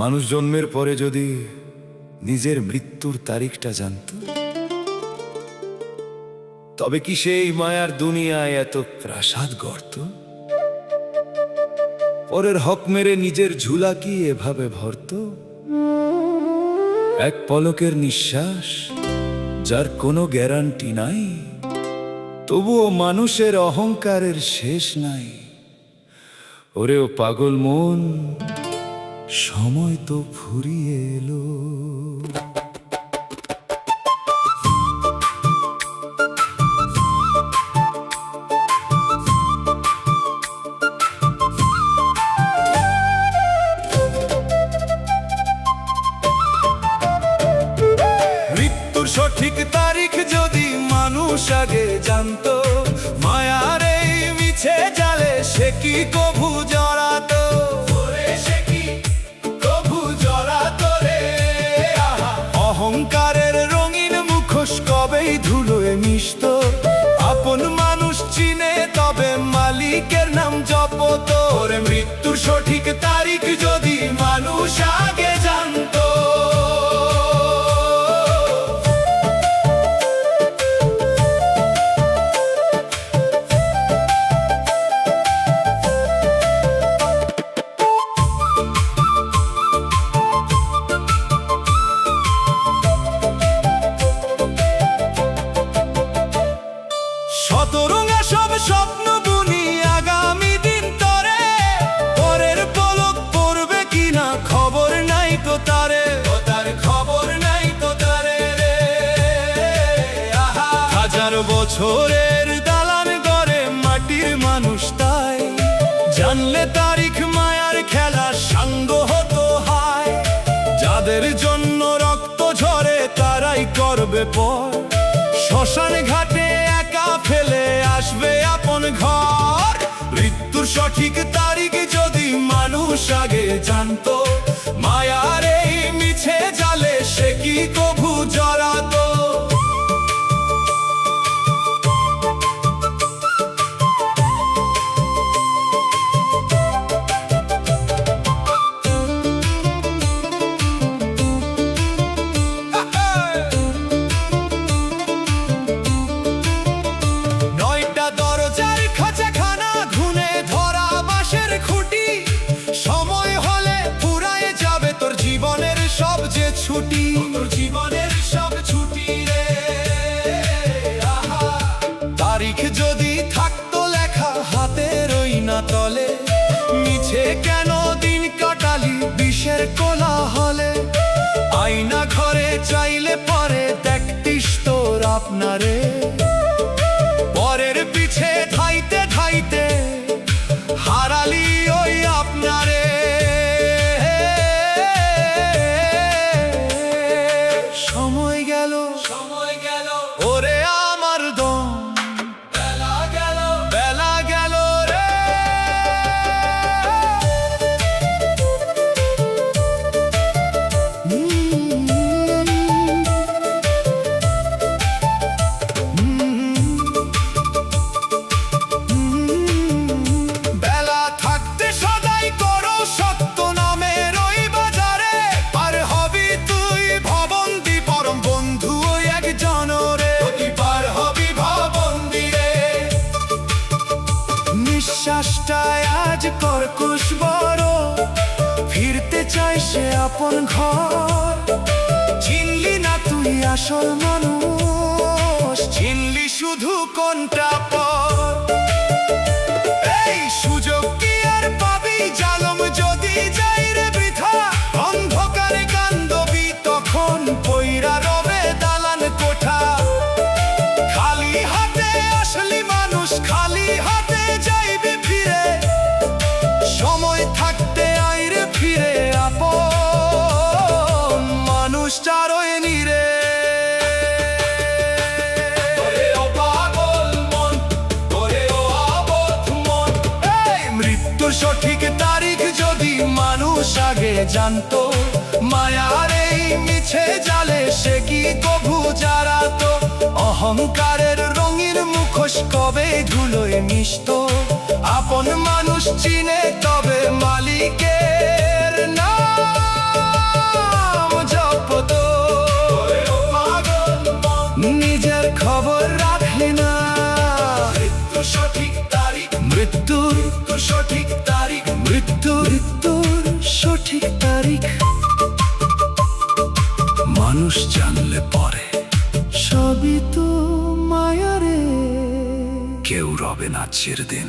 মানুষ জন্মের পরে যদি নিজের মৃত্যুর তারিখটা জানত, তবে কি সেই মায়ার দুনিয়ায় এত প্রাসাদ গড়ত? পরের হক মেরে নিজের ঝুলা কি এভাবে ভরত? এক পলকের নিঃশ্বাস যার কোনো গ্যারান্টি নাই, তবুও মানুষের অহংকারের শেষ নাই। ওরেও পাগল মন, সময় তো ফুরিয়ে এলো। মৃত্যুর সঠিক তারিখ যদি মানুষ আগে জানতো, মায়ার এই মিছে জালে সে কি কভু জড়াতো? অহংকারের রঙিন মুখোশ কবেই ধুলোয় মিশত। আপন মানুষ চিনে তবে মালিকের নাম জপত। ওরে মৃত্যুর সঠিক তারিখ যদি মানুষ আগে জানতো। শতরঙা সব স্বপ্ন বুনি আগামী দিন তরে, পরের পলক পড়বে কিনা খবর নাই তো তারে। তার খবর নাই তো তারে রে। হাজার বছরের দালান গড়ে মাটির মানুষ তাই, জানলে তারিখ মায়ার খেলা সাঙ্গ হতো হায়। যাদের জন্য রক্ত ঝরে তারাই করবে পর, শ্মশান ঘাটে একা ফেলে আসবে আপন ঘর। মৃত্যুর সঠিক তারিখ যদি মানুষ আগে জানতো, মায়ার এই মিছে জালে সে কি কভু জড়াতো? ছুটি তোর জীবনের সব ছুটি রে। তারিখ যদি থাকতো লেখা হাতের ওই না তলে, মিছে কেন দিন কাটালি বিষের কোলাহলে? আয়না ঘরে চাইলে পরে দেখতিস তোর আপনারে, পরের পিছে ধাইতে ধাইতে হারালি ওই আপনারে। ওরে আমার দম, বেলা গেল বেলা গেল রে। বেলা থাকতে সদাই করো সত্য নামের ওই বাজারে, আর হবি তুই ভবন্তি পরম বন্ধু ওই একজন রে। নিঃশ্বাসটায় আজ কর্কশ বড়, ফিরতে চাই সে আপন ঘর। চিনলি না তুই আসল মানুষ, চিনলি শুধু কোনটা পর। এই সুযোগ কি আর পাবি জালম যদি যাই রে বৃথা? অন্ধকারে কান্দবি তখন পইরা রবে দালান কোঠা। খালি হাতে আসলি মানুষ খালি হাতে যাইবে ফিরে, সময় থাকতে আইরে ফিরে আপন মানুষ চারোয় নিরে। মৃত্যুর সঠিক তারিখ যদি মানুষ আগে জানতো, মায়ার এই মিছে জালে সে কি কভু জড়াতো? অহংকারের রঙিন মুখোশ কবে ধুলোয় মিশত। আপন মানুষ চিনে তবে মালিকের নাম কেউ রবে না চিরদিন।